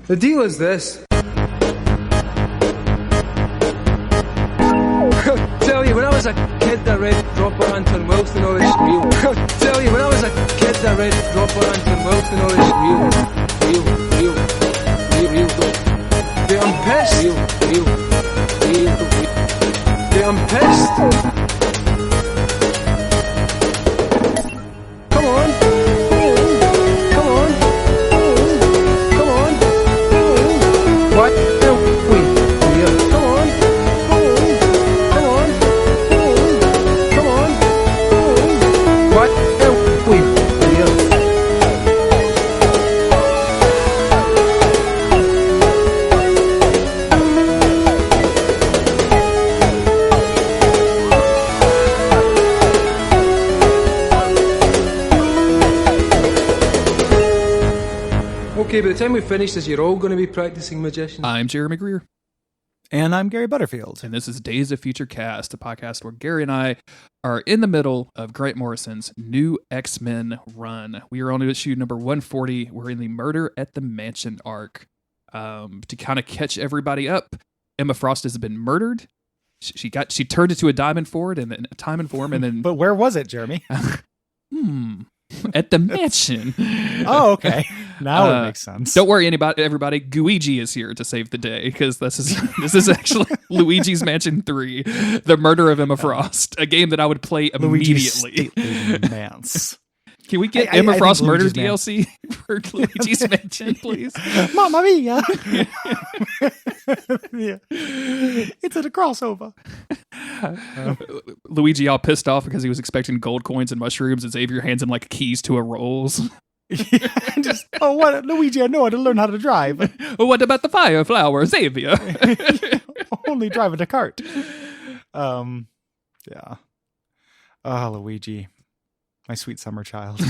The deal is this. Tell you, when I was a kid, that read Dropper Anton Wilson, all this real. Tell you, when I was a kid, that read Dropper Anton Wilson, all this real. Dude, I'm pissed. Dude, I'm pissed. Come on. What? Okay, by the time we finish this, you're all going to be practicing magicians. I'm Jeremy Greer. And I'm Gary Butterfield. And this is Days of Future Cast, a podcast where Gary and I are in the middle of Grant Morrison's new X-Men run. We are on issue number 140. We're in the Murder at the Mansion arc. To kind of catch everybody up, Emma Frost has been murdered. She turned into a diamond form, and then But where was it, Jeremy? At the mansion. Oh, okay. Now it makes sense. Don't worry, everybody. Luigi is here to save the day because this is actually Luigi's Mansion 3, The Murder of Emma Frost, a game that I would play immediately. Mance. Can we get Emma Frost Murder DLC for Luigi's Mansion, please? Mamma mia! Yeah. It's a crossover. Luigi all pissed off because he was expecting gold coins and mushrooms, and Xavier hands him like keys to a Rolls. What, Luigi? I know how to learn how to drive. What about the fire flower, Xavier? Only driving a cart. Yeah. Oh, Luigi. My sweet summer child.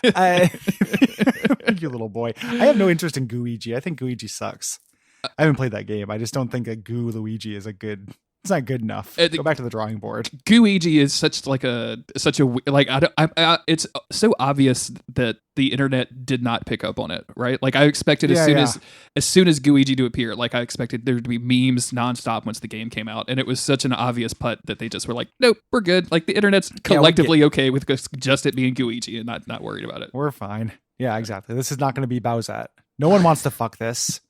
You little boy. I have no interest in Luigi. I think Luigi sucks. I haven't played that game. I just don't think a Goo Luigi is it's not good enough. Go back to the drawing board. Luigi is it's so obvious that the internet did not pick up on it, right? Like I expected as soon as Luigi to appear, like I expected there to be memes nonstop once the game came out, and it was such an obvious putt that they just were like, nope, we're good. Like the internet's collectively okay with just it being Luigi and not worried about it. We're fine. Yeah, exactly. This is not going to be Bowsette. No one wants to fuck this.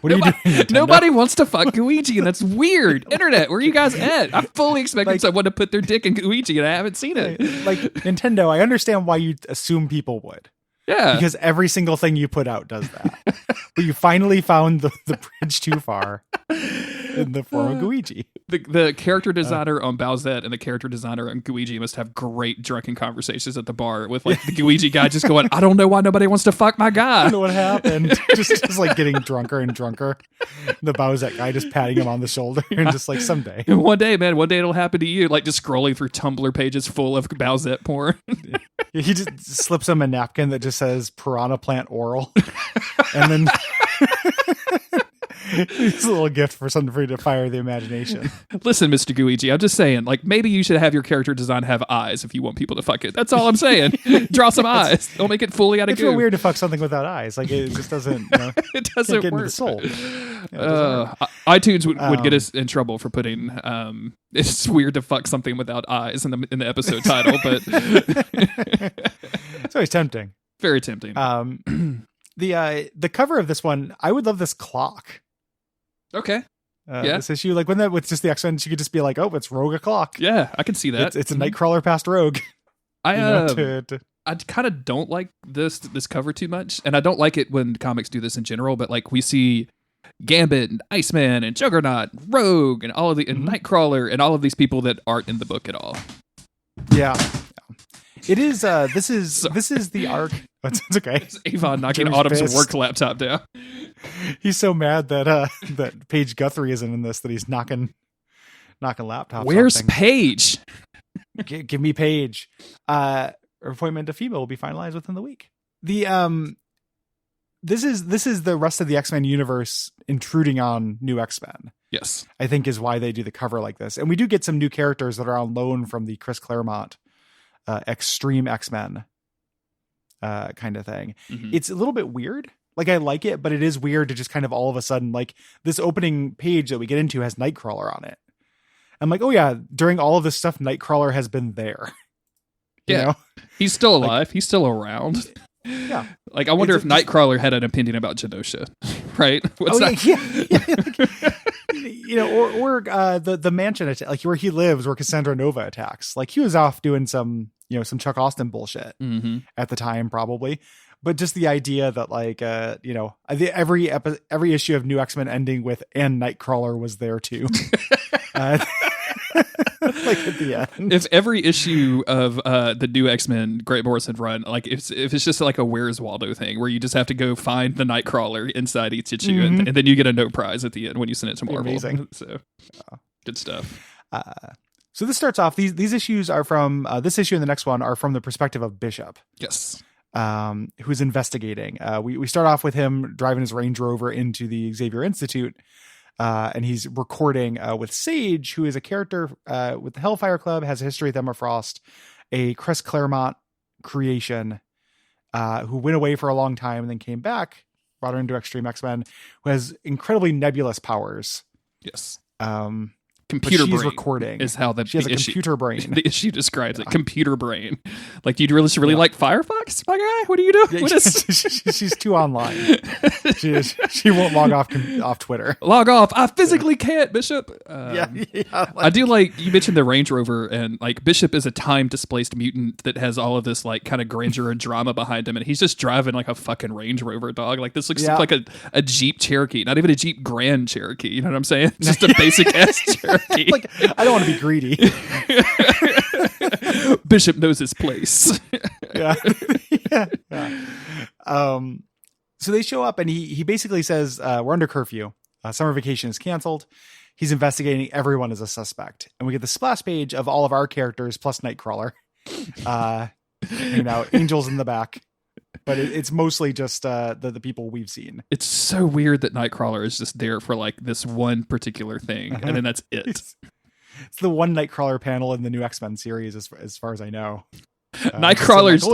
What are you doing, Nintendo? Nobody wants to fuck Luigi, and that's weird. Internet, where are you guys at? I fully expected someone to put their dick in Luigi, and I haven't seen it. Like, Nintendo, I understand why you assume people would. Yeah. Because every single thing you put out does that. But you finally found the bridge too far in the form of Luigi. The character designer on Bowsette and the character designer on Luigi must have great drunken conversations at the bar with like the Luigi guy just going, I don't know why nobody wants to fuck my guy. I don't know what happened. just like getting drunker and drunker. The Bowsette guy just patting him on the shoulder and just like someday. One day it'll happen to you. Like just scrolling through Tumblr pages full of Bowsette porn. He just slips him a napkin that just says piranha plant oral. And then it's a little gift for something for you to fire the imagination. Listen, Mr. Luigi, I'm just saying, like, maybe you should have your character design have eyes if you want people to fuck it. That's all I'm saying. Draw some eyes. Don't make it fully out of It's goo. real weird to fuck something without eyes. Like, it just doesn't, it doesn't get work. into the soul. iTunes would get us in trouble for putting, it's weird to fuck something without eyes in the episode title, but it's always tempting. Very tempting. The cover of this one, I would love this clock. Okay. This issue, like when that with just the X-Men, she could just be like, "Oh, it's Rogue o'clock." Yeah, I can see that. It's a Nightcrawler past Rogue. I kind of don't like this cover too much, and I don't like it when comics do this in general. But like we see Gambit and Iceman and Juggernaut, Rogue, and all of and Nightcrawler, and all of these people that aren't in the book at all. Yeah. It is. This is the arc. It's okay. It's Avon knocking Autumn's work laptop down. He's so mad that that Paige Guthrie isn't in this, that he's knocking laptops. Where's Paige? Give me Paige. Her appointment to FEMA will be finalized within the week. The this is the rest of the X-Men universe intruding on New X-Men. Yes, I think is why they do the cover like this, and we do get some new characters that are on loan from the Chris Claremont Extreme X-Men kind of thing. Mm-hmm. It's a little bit weird. Like, I like it, but it is weird to just kind of all of a sudden, like, this opening page that we get into has Nightcrawler on it. I'm like, oh yeah, during all of this stuff, Nightcrawler has been there. You know? He's still alive. He's still around. Yeah. Like, I wonder if Nightcrawler had an opinion about Genosha, right? What's that? You know, or the mansion attack, like where he lives, where Cassandra Nova attacks. Like, he was off doing some Chuck Austin bullshit at the time, probably. But just the idea that, like, you know, every issue of New X-Men ending with "and Nightcrawler was there too." Like, at the end, if every issue of the New X-Men Grant Morrison run, like if it's just like a Where's Waldo thing where you just have to go find the Nightcrawler inside each issue, and then you get a note prize at the end when you send it to Marvel. Amazing. So good stuff. So this starts off. These issues are from this issue and the next one are from the perspective of Bishop. Yes. Who's investigating. We start off with him driving his Range Rover into the Xavier Institute. And he's recording with Sage, who is a character with the Hellfire Club, has a history with Emma Frost, a Chris Claremont creation, who went away for a long time and then came back, brought her into Extreme X-Men, who has incredibly nebulous powers. Yes. Computer brain recording is how she has a computer brain. The issue describes it. Computer brain. Like, do you really like Firefox, my guy? What do you do? Yeah, she's too online. She won't log off Twitter. Log off. I physically can't, Bishop. I do like you mentioned the Range Rover, and like Bishop is a time displaced mutant that has all of this like kind of grandeur and drama behind him, and he's just driving like a fucking Range Rover, dog. Like, this looks like a Jeep Cherokee, not even a Jeep Grand Cherokee. You know what I'm saying? Just a basic ass Cherokee. Like, I don't want to be greedy. Bishop knows his place. Yeah. So they show up and he basically says, we're under curfew. Summer vacation is canceled. He's investigating. Everyone is a suspect. And we get the splash page of all of our characters plus Nightcrawler. Angels in the back. But it's mostly just the people we've seen. It's so weird that Nightcrawler is just there for like this one particular thing, and then that's it. It's the one Nightcrawler panel in the new X-Men series, as far as I know. Nightcrawler's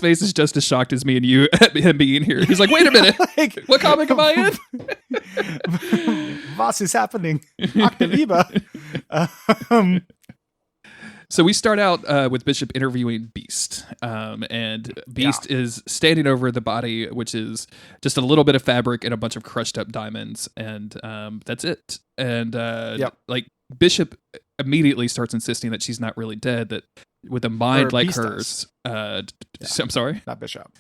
face is just as shocked as me and you at him being here. He's like, "Wait a minute, what comic am I in? Was is happening? Octaliba." So we start out with Bishop interviewing Beast, and Beast is standing over the body, which is just a little bit of fabric and a bunch of crushed up diamonds, and that's it. And like Bishop immediately starts insisting that she's not really dead, that with a mind like hers. I'm sorry, not Bishop.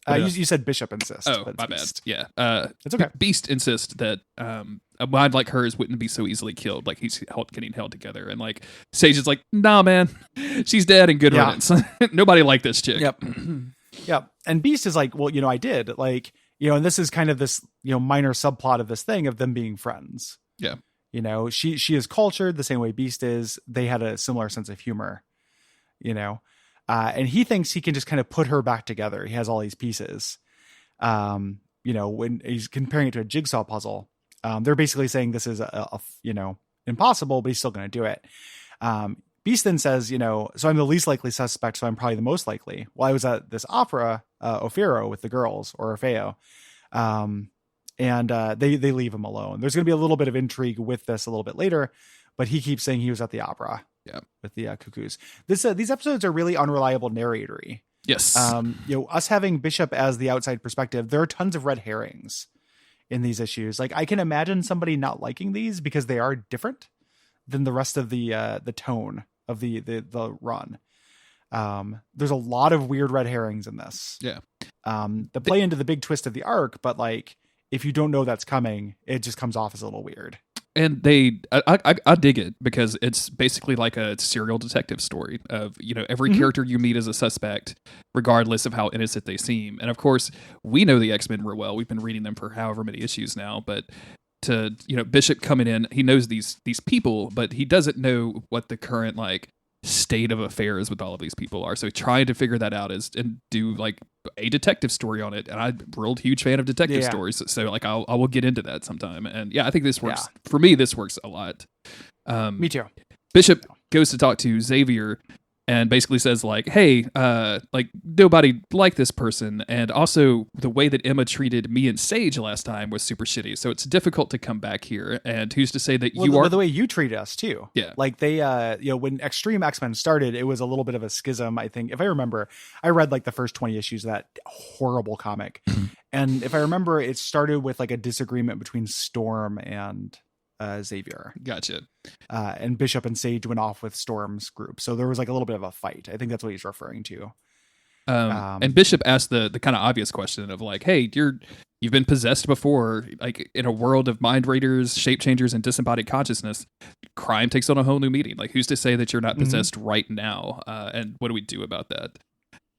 You said Bishop insists. Oh, my Beast. bad. Yeah, it's okay. Beast insists that a mind like hers wouldn't be so easily killed. Like, he's getting held together, and like Sage is like, "Nah, man, she's dead and good riddance. Nobody liked this chick." Yep. Yep. And Beast is like, "Well, I did. Like, and this is kind of this minor subplot of this thing of them being friends. Yeah. She is cultured the same way Beast is. They had a similar sense of humor. And he thinks he can just kind of put her back together. He has all these pieces. When he's comparing it to a jigsaw puzzle, they're basically saying this is impossible, but he's still going to do it. Beast then says, so I'm the least likely suspect, so I'm probably the most likely. Well, I was at this opera, Ophiro, with the girls, or Orfeo. And they leave him alone. There's going to be a little bit of intrigue with this a little bit later, but he keeps saying he was at the opera. Yeah, with the cuckoos. These episodes are really unreliable narratory. Yes. Us having Bishop as the outside perspective, there are tons of red herrings in these issues. Like, I can imagine somebody not liking these because they are different than the rest of the tone of the run. There's a lot of weird red herrings in this. Yeah. That play into the big twist of the arc, but like, if you don't know that's coming, it just comes off as a little weird. And I dig it because it's basically like a serial detective story of, every character you meet as a suspect, regardless of how innocent they seem. And of course, we know the X-Men real well. We've been reading them for however many issues now, but to, Bishop coming in, he knows these people, but he doesn't know what the current like state of affairs with all of these people are. So trying to figure that out and do like a detective story on it. And I'm a real huge fan of detective stories. So like I will get into that sometime. And I think this works for me. This works a lot. Me too. Bishop goes to talk to Xavier, and basically says like, hey, like nobody liked this person, and also the way that Emma treated me and Sage last time was super shitty, so it's difficult to come back here. And who's to say that you are the way you treated us too? Yeah, like they, when Extreme X-Men started, it was a little bit of a schism. I think if I remember, I read like the first 20 issues of that horrible comic, and if I remember, it started with like a disagreement between Storm and Xavier. Gotcha. And Bishop and Sage went off with Storm's group, so there was like a little bit of a fight. I think that's what he's referring to. And Bishop asked the kind of obvious question of like, hey, you've been possessed before, like in a world of mind raiders, shape changers, and disembodied consciousness. Crime takes on a whole new meaning. Like, who's to say that you're not possessed right now? And what do we do about that?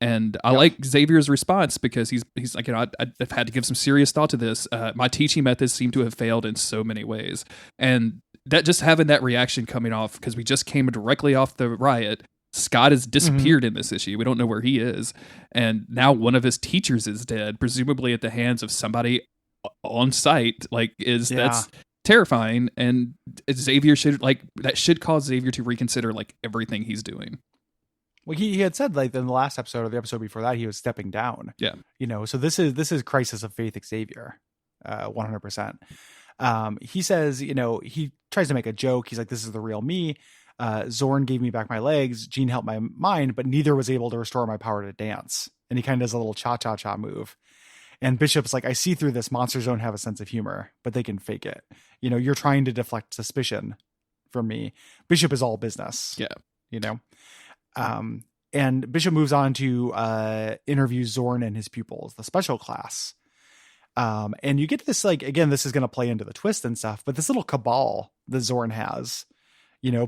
And I like Xavier's response, because he's like, I've had to give some serious thought to this. My teaching methods seem to have failed in so many ways. And that just having that reaction coming off, because we just came directly off the riot. Scott has disappeared in this issue. We don't know where he is. And now one of his teachers is dead, presumably at the hands of somebody on site. Like, that's terrifying. And Xavier should cause Xavier to reconsider like everything he's doing. Well, he had said like in the last episode or the episode before that, he was stepping down. Yeah. So this is Crisis of Faith Xavier, 100%. He says, he tries to make a joke. He's like, this is the real me. Zorn gave me back my legs. Jean helped my mind, but neither was able to restore my power to dance. And he kind of does a little cha-cha-cha move. And Bishop's like, I see through this. Monsters don't have a sense of humor, but they can fake it. You're trying to deflect suspicion from me. Bishop is all business. Yeah. And Bishop moves on to interview Zorn and his pupils, the special class. And you get this, like, again, this is going to play into the twist and stuff, but this little cabal that Zorn has,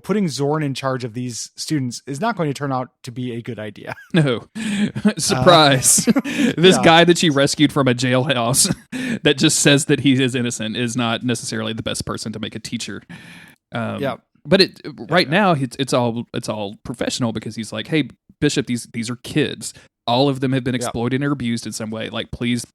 putting Zorn in charge of these students is not going to turn out to be a good idea. No. Surprise. This guy that she rescued from a jailhouse that just says that he is innocent is not necessarily the best person to make a teacher. But now it's all professional, because he's like, hey, Bishop, these are kids. All of them have been exploited or abused in some way. Like, please,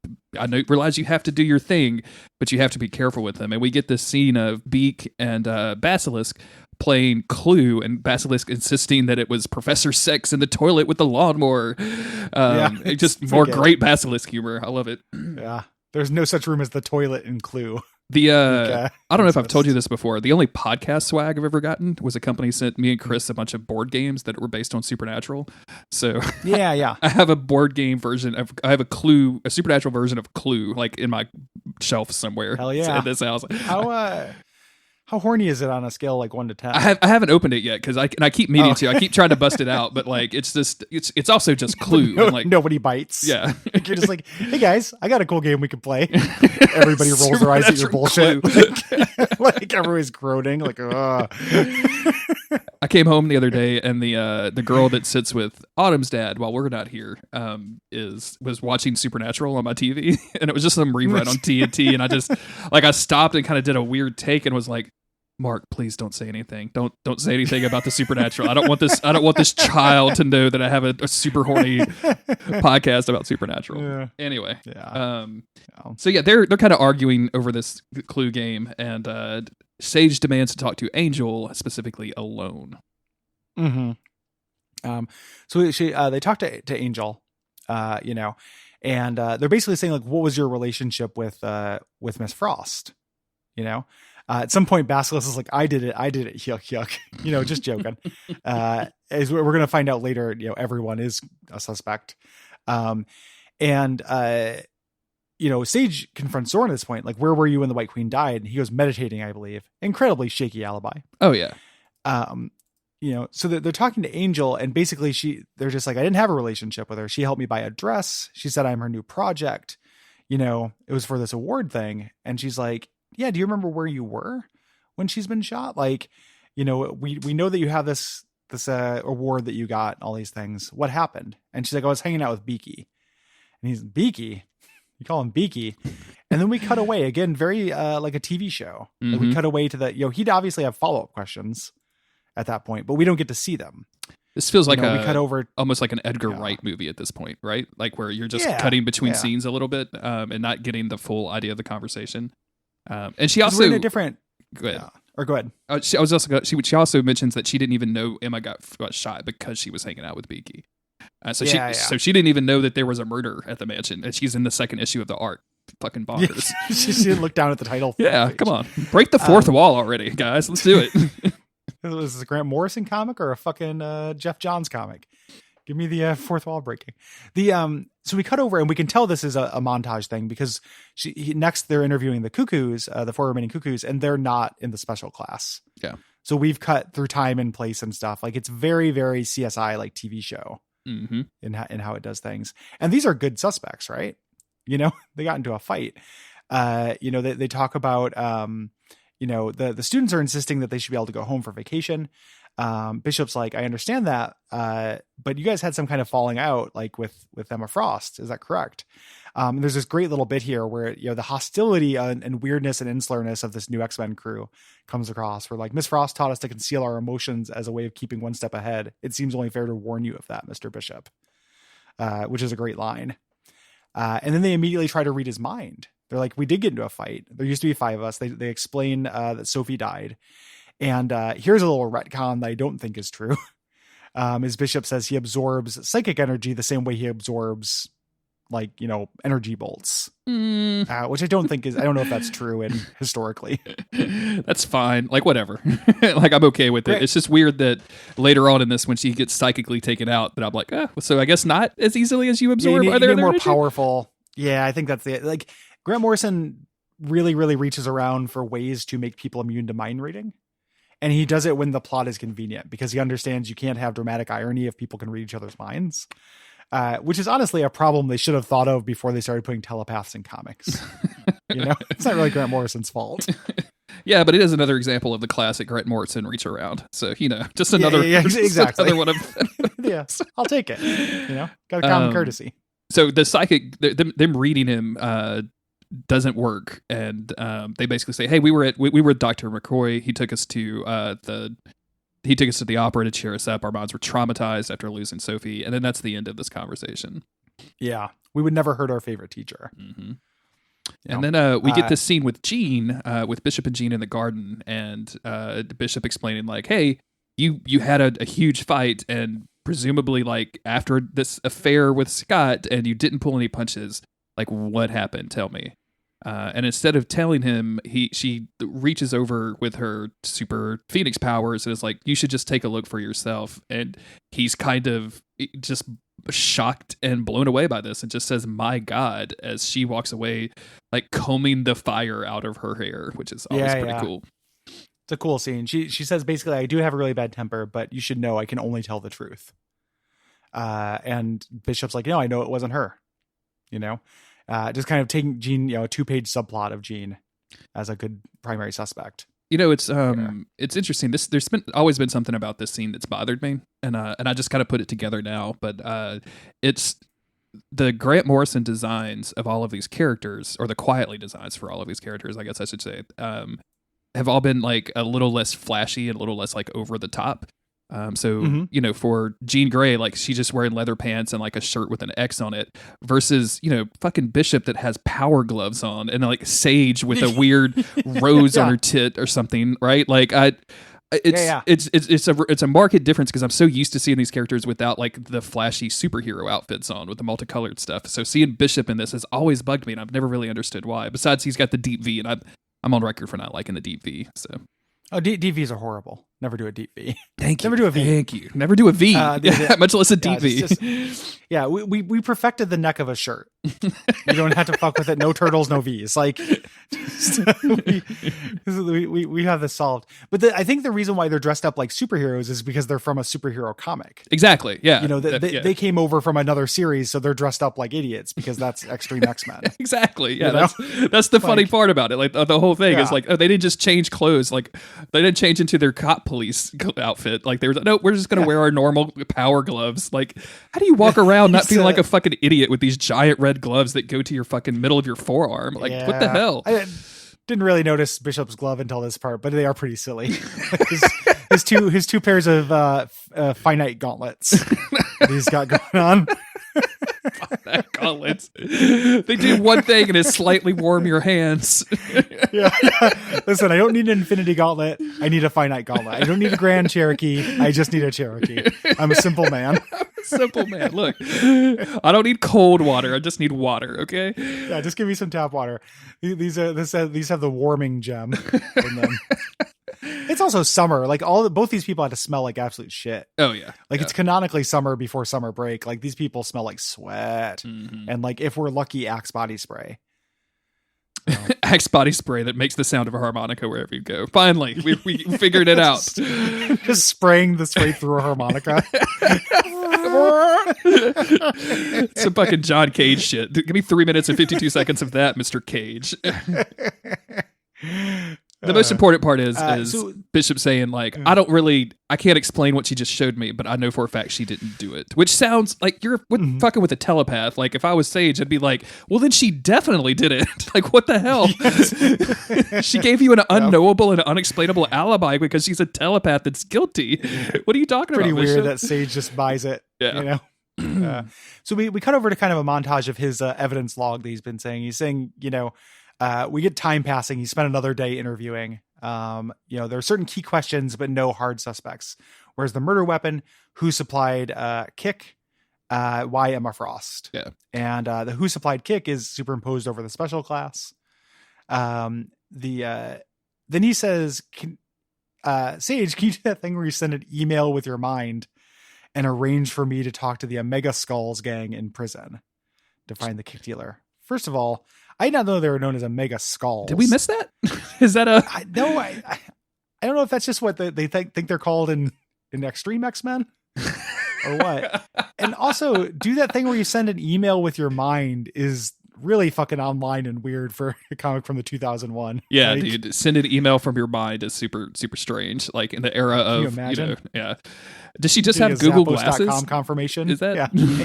realize you have to do your thing, but you have to be careful with them. And we get this scene of Beak and Basilisk playing Clue, and Basilisk insisting that it was Professor Sex in the toilet with the lawnmower. Just more great Basilisk humor. I love it. Yeah. There's no such room as the toilet in Clue. I don't know if I've told you this before. The only podcast swag I've ever gotten was a company sent me and Chris a bunch of board games that were based on Supernatural. So yeah. I have a board game version I have a Supernatural version of Clue, like in my shelf somewhere. Hell yeah. In this house. How horny is it on a scale like 1 to 10? I haven't opened it yet, because I keep meaning to. I keep trying to bust it out, but like it's also just Clue. And like nobody bites. Yeah, you're just like, hey guys, I got a cool game we can play. Everybody rolls their eyes at your bullshit. Like everybody's groaning. Like, ugh. I came home the other day, and the girl that sits with Autumn's dad while we're not here was watching Supernatural on my TV, and it was just some rerun on TNT, and I stopped and kind of did a weird take and was like, Mark, please don't say anything. Don't say anything about the Supernatural. I don't want this child to know that I have a super horny podcast about Supernatural. Yeah. Anyway. Yeah. So yeah, they're kind of arguing over this Clue game, and Sage demands to talk to Angel, specifically alone. Mm-hmm. So they talk to Angel, and they're basically saying like, what was your relationship with Miss Frost? At some point, Basilisk is like, I did it, yuck, just joking. As we're going to find out later, everyone is a suspect. Sage confronts Zorn at this point, like, where were you when the White Queen died? And he goes, meditating, I believe. Incredibly shaky alibi. Oh, yeah. So they're talking to Angel, and basically they're just like, I didn't have a relationship with her. She helped me buy a dress. She said I'm her new project. It was for this award thing. And she's like, yeah, do you remember where you were when she's been shot? Like, we know that you have this award that you got, all these things. What happened? And she's like, I was hanging out with Beaky. And he's, Beaky? You call him Beaky. And then we cut away again, very like a TV show. Mm-hmm. Like we cut away to the, he'd obviously have follow-up questions at that point, but we don't get to see them. This feels like we cut over almost like an Edgar Wright movie at this point, right? Like where you're just cutting between scenes a little bit and not getting the full idea of the conversation. And she also we're in a different. Go ahead. Or go ahead. She also mentions that she didn't even know Emma got shot because she was hanging out with Beaky. So she didn't even know that there was a murder at the mansion, and she's in the second issue of the arc. Fucking bonkers. Yeah, she didn't look down at the title. Yeah, page. Come on, break the fourth wall already, guys. Let's do it. Was this a Grant Morrison comic or a fucking Jeff Johns comic? Give me the fourth wall breaking. So we cut over, and we can tell this is a montage thing because next they're interviewing the Cuckoos, the 4 remaining Cuckoos, and they're not in the special class. Yeah. So we've cut through time and place and stuff. Like it's very, very CSI like TV show in how it does things. And these are good suspects, right? You know, they got into a fight. They talk about, the students are insisting that they should be able to go home for vacation. Bishop's like, I understand that, but you guys had some kind of falling out, like with Emma Frost. Is that correct? There's this great little bit here where, the hostility and weirdness and insularness of this new X-Men crew comes across. Where like, Miss Frost taught us to conceal our emotions as a way of keeping one step ahead. It seems only fair to warn you of that, Mr. Bishop, which is a great line. And then they immediately try to read his mind. They're like, we did get into a fight. There used to be 5 of us. They explain that Sophie died. And here's a little retcon that I don't think is true. As Bishop says, he absorbs psychic energy the same way he absorbs, energy bolts. Which I don't know if that's true historically. That's fine. Like, whatever. Like, I'm okay with it. Right. It's just weird that later on in this, when she gets psychically taken out, that I'm like, so I guess not as easily as you absorb other more energy? Powerful. Yeah, I think that's like Grant Morrison really, really reaches around for ways to make people immune to mind reading. And he does it when the plot is convenient because he understands you can't have dramatic irony if people can read each other's minds, which is honestly a problem they should have thought of before they started putting telepaths in comics. It's not really Grant Morrison's fault. Yeah, but it is another example of the classic Grant Morrison reach around. So, just another, exactly. Another one of yeah, I'll take it. Got a common courtesy. So the psychic, them reading him, doesn't work, and they basically say, hey, we were with Dr. McCoy. He took us to the opera to cheer us up. Our moms were traumatized after losing Sophie, and then that's the end of this conversation. Yeah, we would never hurt our favorite teacher. And then we get this scene with Jean, with Bishop and Jean in the garden, and Bishop explaining like, hey, you had a huge fight, and presumably like after this affair with Scott, and you didn't pull any punches. Like, what happened? Tell me. And instead of telling him, she reaches over with her super Phoenix powers and is like, you should just take a look for yourself. And he's kind of just shocked and blown away by this and just says, my God, as she walks away, like combing the fire out of her hair, which is always pretty cool. It's a cool scene. She says, basically, I do have a really bad temper, but you should know I can only tell the truth. And Bishop's like, no, I know it wasn't her. Just kind of taking Jean, a 2-page subplot of Jean as a good primary suspect. It's interesting. There's always been something about this scene that's bothered me, and I just kind of put it together now. But it's the Grant Morrison designs of all of these characters, or the quietly designs for all of these characters, I guess I should say, have all been like a little less flashy and a little less like over the top. For Jean Grey, like she's just wearing leather pants and like a shirt with an X on it versus, fucking Bishop that has power gloves on and like Sage with a weird rose on her tit or something. Right. Like it's a marked difference because I'm so used to seeing these characters without like the flashy superhero outfits on with the multicolored stuff. So seeing Bishop in this has always bugged me and I've never really understood why. Besides, he's got the deep V and I'm on record for not liking the deep V. So. Oh, deep V's are horrible. Never do a deep V. Thank you. Never do a V. Thank you. Never do a V. Much less a deep V. We perfected the neck of a shirt. You don't have to fuck with it. No turtles, no V's. Like, we have this solved. But I think the reason why they're dressed up like superheroes is because they're from a superhero comic. Exactly. Yeah. They came over from another series, so they're dressed up like idiots because that's Extreme X-Men. Exactly. Yeah. That's the funny part about it. Like the whole thing is like, they didn't just change clothes. Like they didn't change into their cop police outfit. Like they were like, no, we're just going to wear our normal power gloves. Like, how do you walk around not feeling like a fucking idiot with these giant red gloves that go to your fucking middle of your forearm? Like, what the hell? I didn't really notice Bishop's glove until this part, but they are pretty silly. his two pairs of finite gauntlets that he's got going on. Finite gauntlets. They do one thing and it slightly warm your hands. Yeah. Listen, I don't need an infinity gauntlet. I need a finite gauntlet. I don't need a Grand Cherokee. I just need a Cherokee. I'm a simple man. Simple man. Look, I don't need cold water. I just need water. Okay. Yeah, just give me some tap water. These have the warming gem in them. It's also summer. Like both these people had to smell like absolute shit. Oh yeah. Like yeah. It's canonically summer before summer break. Like these people smell like sweat, and like if we're lucky, Axe body spray. So. Axe body spray that makes the sound of a harmonica wherever you go. Finally, we figured it out. Just spraying the spray through a harmonica. Some fucking John Cage shit. Give me 3 minutes and 52 seconds of that, Mr. Cage. The most important part is Bishop saying, like, I can't explain what she just showed me, but I know for a fact she didn't do it. Which sounds like you're fucking with a telepath. Like, if I was Sage, I'd be like, well, then she definitely did it. Like, what the hell? Yes. She gave you an unknowable and unexplainable alibi because she's a telepath that's guilty. What are you talking Pretty about, weird Bishop? that Sage just buys it. Yeah. You know? So we cut over to kind of a montage of his evidence log that he's been saying. He's saying, we get time passing. He spent another day interviewing. There are certain key questions, but no hard suspects. Whereas the murder weapon, who supplied kick, why Emma Frost? Yeah. And the who supplied kick is superimposed over the special class. Then he says, Sage, can you do that thing where you send an email with your mind and arrange for me to talk to the Omega Skulls gang in prison to find the kick dealer? First of all, I did not know they were known as Omega Skulls. Did we miss that? Is that a... I don't know if that's just what they think they're called in Extreme X-Men or what. And also, do that thing where you send an email with your mind is really fucking online and weird for a comic from the 2001. Yeah, dude, send an email from your mind is super, super strange. Like in the era of, can you imagine? Yeah. Does she just have Google Glasses? Confirmation? Is that? Yeah.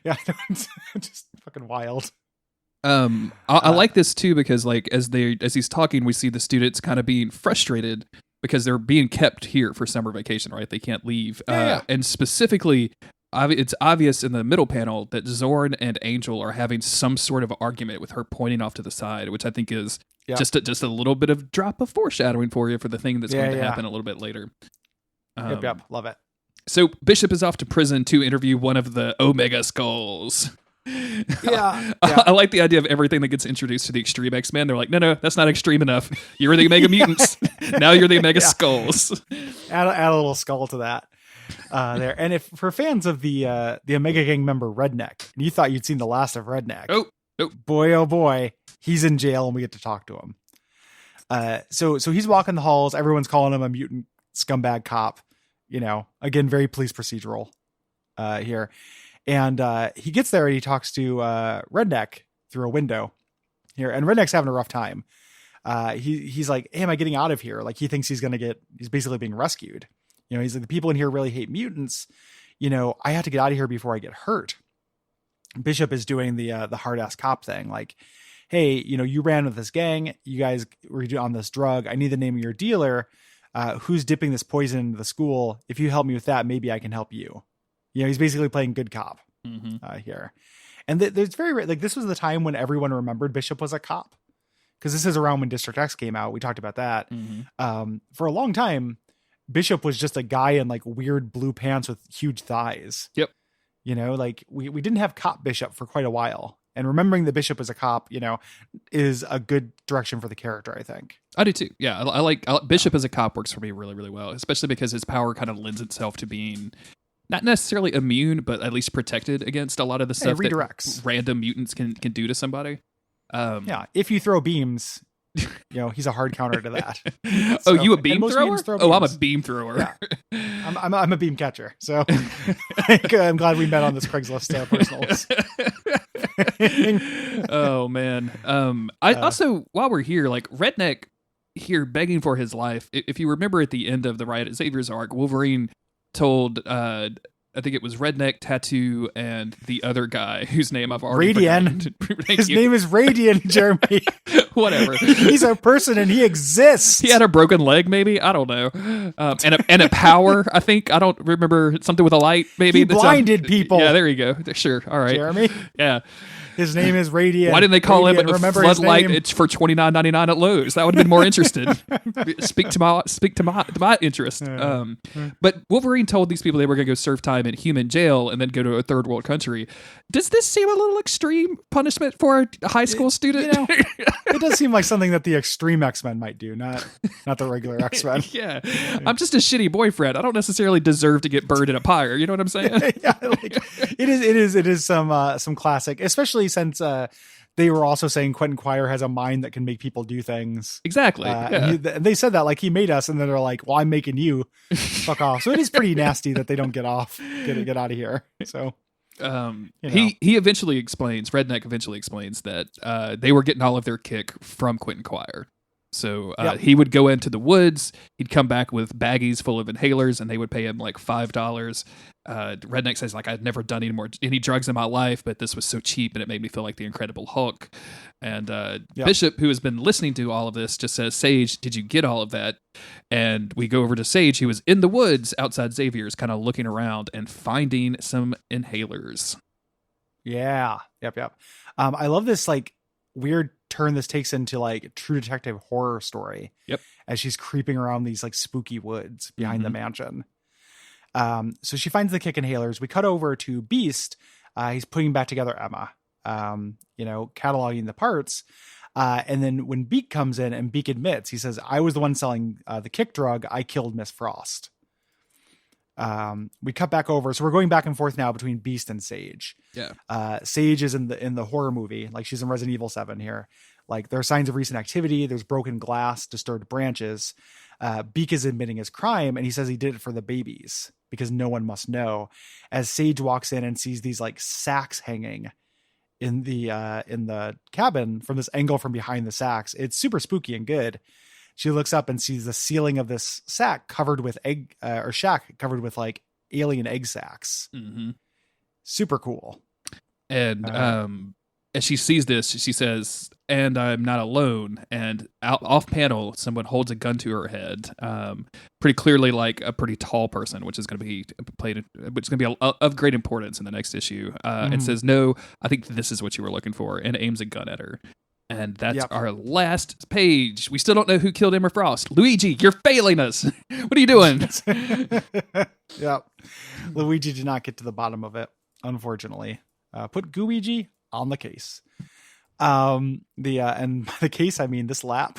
Yeah, it's just fucking wild. I like this too because like as he's talking, we see the students kind of being frustrated because they're being kept here for summer vacation, right? They can't leave. And specifically, it's obvious in the middle panel that Zorn and Angel are having some sort of argument with her pointing off to the side, which I think is just a little bit of drop of foreshadowing for you for the thing that's going to happen a little bit later. Yep, love it. So Bishop is off to prison to interview one of the Omega Skulls. Yeah. I like the idea of everything that gets introduced to the Extreme X-Men. They're like, no, that's not extreme enough. You're the Omega Mutants. Now you're the Omega Skulls. Add a little skull to that there. And if for fans of the Omega Gang member Redneck, and you thought you'd seen the last of Redneck, oh boy, he's in jail and we get to talk to him. So he's walking the halls. Everyone's calling him a mutant scumbag cop. Again, very police procedural here. And he gets there and he talks to Redneck through a window here. And Redneck's having a rough time. He's like, hey, am I getting out of here? Like he thinks he's basically being rescued. He's like, the people in here really hate mutants. I have to get out of here before I get hurt. Bishop is doing the hard ass cop thing. Like, hey, you ran with this gang. You guys were on this drug. I need the name of your dealer. Who's dipping this poison into the school? If you help me with that, maybe I can help you. He's basically playing good cop here. And there's this was the time when everyone remembered Bishop was a cop. Because this is around when District X came out. We talked about that. For a long time, Bishop was just a guy in like weird blue pants with huge thighs. Yep. We didn't have cop Bishop for quite a while. And remembering the Bishop as a cop, is a good direction for the character, I think. I do too. Yeah. I like Bishop as a cop works for me really, really well, especially because his power kind of lends itself to being not necessarily immune, but at least protected against a lot of the stuff that random mutants can do to somebody. If you throw beams, he's a hard counter to that. So, you a beam thrower? I'm a beam thrower. Yeah. I'm a beam catcher. So I'm glad we met on this Craigslist personals. Oh man. I also, while we're here, like Redneck here begging for his life. If you remember at the end of the Riot at Xavier's arc, Wolverine told I think it was Redneck, Tattoo, and the other guy whose name I've already forgotten. His name is Radian, Jeremy. Whatever. He's a person and he exists. He had a broken leg, maybe? I don't know. And a power, I think. I don't remember. Something with a light, maybe. He blinded people. Yeah, there you go. Sure. All right. Jeremy? Yeah. His name is Radiant. Why didn't they call him a Remember his floodlight? name? It's for $29.99 at Lowe's. That would have been more interested. speak to my interest. But Wolverine told these people they were going to go serve time in human jail and then go to a third world country. Does this seem a little extreme punishment for a high school student? It does seem like something that the extreme X-Men might do, not the regular X-Men. Yeah, I'm just a shitty boyfriend. I don't necessarily deserve to get burned in a pyre. You know what I'm saying? Yeah, like, it is some classic, especially since they were also saying Quentin Quire has a mind that can make people do things. Exactly. And they said that like he made us, and then they're like, "Well, I'm making you fuck off." So it is pretty nasty that they don't get out of here. So. He eventually explains, Redneck eventually explains that they were getting all of their kick from Quentin Quire. So he would go into the woods, he'd come back with baggies full of inhalers, and they would pay him like $5. Redneck says, like, I'd never done any drugs in my life, but this was so cheap and it made me feel like the Incredible Hulk. And Bishop, who has been listening to all of this, just says, Sage, did you get all of that? And we go over to Sage, who was in the woods outside Xavier's, kind of looking around and finding some inhalers. Yeah. Yep. I love this like weird turn this takes into like true detective horror story. Yep. As she's creeping around these like spooky woods behind the mansion. So she finds the kick inhalers. We cut over to Beast. He's putting back together Emma, cataloging the parts. And then when Beak comes in and Beak admits, he says, I was the one selling the kick drug. I killed Miss Frost. We cut back over. So we're going back and forth now between Beast and Sage. Yeah. Sage is in the horror movie. Like she's in Resident Evil 7 here. Like there are signs of recent activity. There's broken glass, disturbed branches. Beak is admitting his crime. And he says he did it for the babies because no one must know. As Sage walks in and sees these like sacks hanging in the cabin from this angle from behind the sacks. It's super spooky and good. She looks up and sees the ceiling of this sack covered with shack covered with like alien egg sacs. Mm-hmm. Super cool. And as she sees this, she says, and I'm not alone. And off panel, someone holds a gun to her head. Pretty clearly like a pretty tall person, which is going to be of great importance in the next issue. And says, no, I think this is what you were looking for, and aims a gun at her. And that's our last page. We still don't know who killed Emma Frost. Luigi, you're failing us. What are you doing? Yep. Luigi did not get to the bottom of it, unfortunately. Put Gooigi on the case. And by the case, I mean this lap.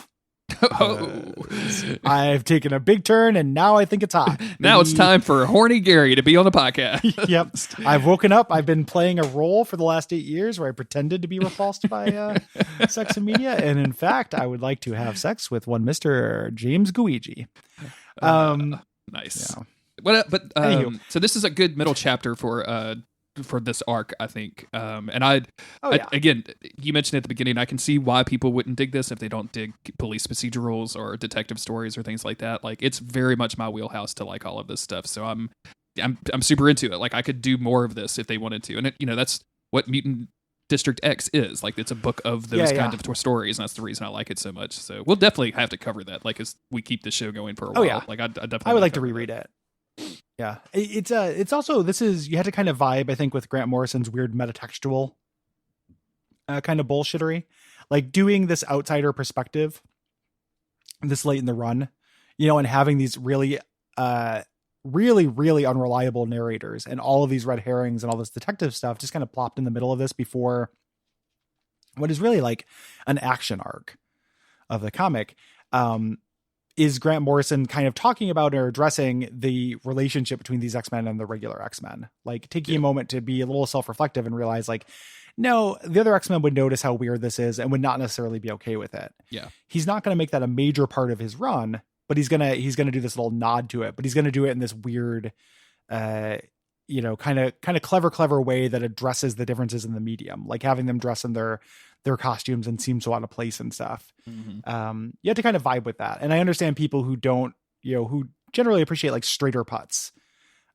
I've taken a big turn and now I think it's hot. Now it's time for Horny Gary to be on the podcast. Yep. I've woken up. I've been playing a role for the last 8 years where I pretended to be repulsed by sex and media. And in fact, I would like to have sex with one Mr. James Gooigi. Nice. Yeah. So this is a good middle chapter for this arc, I think. Again, you mentioned at the beginning, I can see why people wouldn't dig this if they don't dig police procedurals or detective stories or things like that. Like, it's very much my wheelhouse to like all of this stuff. So I'm super into it. Like, I could do more of this if they wanted to. And that's what Mutant District X is. Like, it's a book of those kind of stories, and that's the reason I like it so much. So we'll definitely have to cover that, like, as we keep the show going for a while. Yeah. Like, I definitely would like to reread it. Yeah. It's also, you had to kind of vibe, I think, with Grant Morrison's weird metatextual kind of bullshittery, like doing this outsider perspective this late in the run, and having these really, really, really unreliable narrators and all of these red herrings and all this detective stuff just kind of plopped in the middle of this before what is really like an action arc of the comic. Is Grant Morrison kind of talking about or addressing the relationship between these X-Men and the regular X-Men, like taking a moment to be a little self-reflective and realize like, no, the other X-Men would notice how weird this is and would not necessarily be okay with it. Yeah. He's not going to make that a major part of his run, but he's going to do this little nod to it, but he's going to do it in this weird, kind of clever way that addresses the differences in the medium, like having them dress in their costumes and seem so out of place and stuff. Mm-hmm. You have to kind of vibe with that. And I understand people who don't, who generally appreciate like straighter putts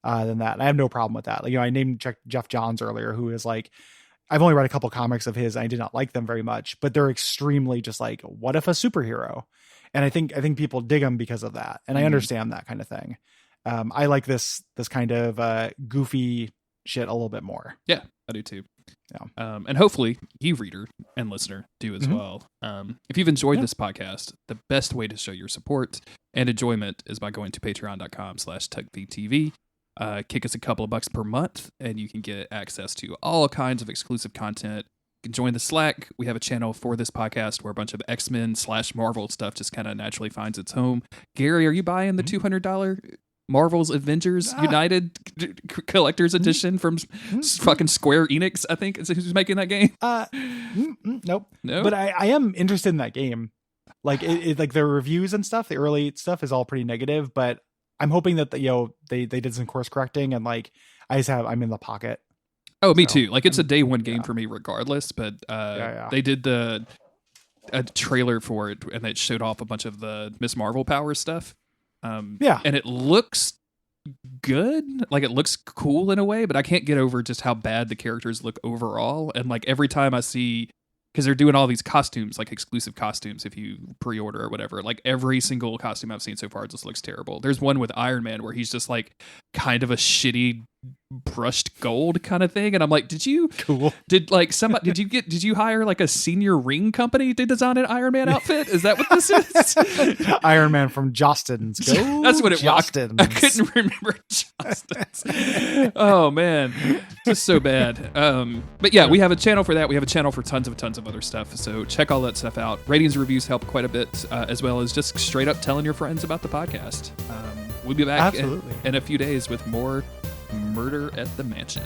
than that. And I have no problem with that. Like, I named Jeff Johns earlier, who is like, I've only read a couple comics of his. And I did not like them very much, but they're extremely just like, what if a superhero? And I think people dig them because of that. And I understand that kind of thing. I like this kind of goofy shit a little bit more. Yeah. I do too. Yeah. And hopefully you, reader and listener, do as well. If you've enjoyed this podcast, the best way to show your support and enjoyment is by going to patreon.com/Duckfeed.tv. Kick us a couple of bucks per month, and you can get access to all kinds of exclusive content. You can join the Slack. We have a channel for this podcast where a bunch of X-Men/Marvel stuff just kind of naturally finds its home. Gary, are you buying the $200 Marvel's Avengers United Collector's Edition from fucking Square Enix? I think is who's making that game. Nope. No, but I am interested in that game. Like it like the reviews and stuff, the early stuff is all pretty negative, but I'm hoping that they did some course correcting, and like I'm in the pocket. Oh, me too. Like it's a day one game for me regardless, but they did a trailer for it, and it showed off a bunch of the Miss Marvel power stuff. And it looks good. Like it looks cool in a way, but I can't get over just how bad the characters look overall. And like every time I see, because they're doing all these costumes, like exclusive costumes if you pre-order or whatever, like every single costume I've seen so far just looks terrible. There's one with Iron Man where he's just like kind of a shitty brushed gold kind of thing, and I'm like, did you hire like a senior ring company to design an Iron Man outfit? Is that what this is? Iron Man from Jostens. Go That's what it Jostens. was. I couldn't remember Jostens. Oh man, just so bad. But yeah, we have a channel for that. We have a channel for tons of other stuff. So check all that stuff out. Ratings and reviews help quite a bit, as well as just straight up telling your friends about the podcast. We'll be back in a few days with more Murder at the Mansion.